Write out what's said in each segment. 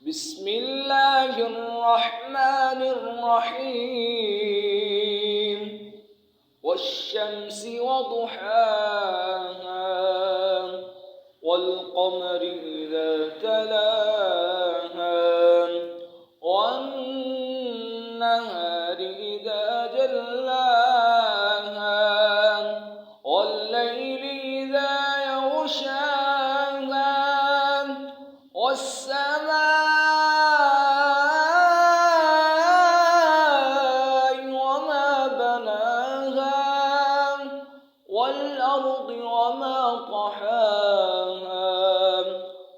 بسم الله الرحمن الرحيم والشمس وضحاها والقمر إذا تلاها والنهار إذا جلاها والليل إذا يغشاها والسماء وما بناها والأرض وما طحاها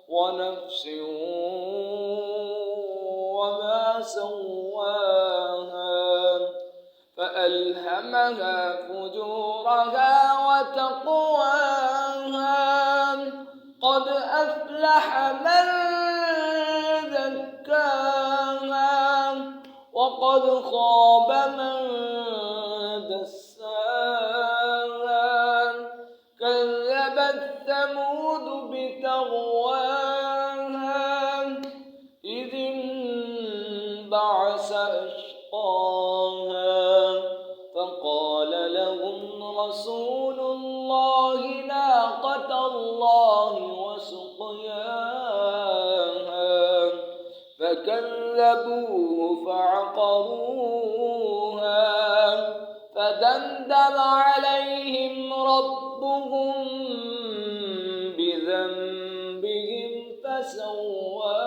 ونفس وما سواها فألهمها فجورها وتقواها قد أفلح من زكاها وقد خاب من دساها كذبت ثمود بتغواها إذ انبعث أشقاها فقال لهم رسول الله ناقة الله وسقياها فكذبوه فعقروها فدمدم عليهم ربهم بذنبهم فسواها.